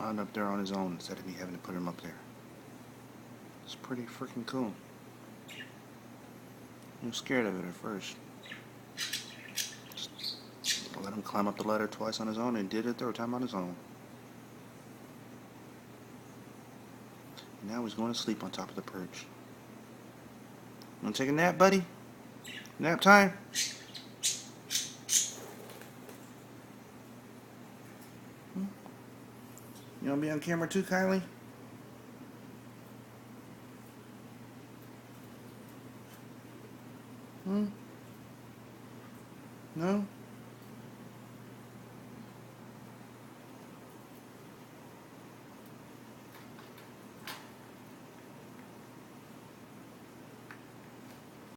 climbed up there on his own instead of me having to put him up there. It's pretty freaking cool. I was scared of it at first. Just let him climb up the ladder twice on his own, and did it third time on his own. Now he's going to sleep on top of the perch. Want to take a nap, buddy? Nap time? You want to be on camera too, Kylie? No?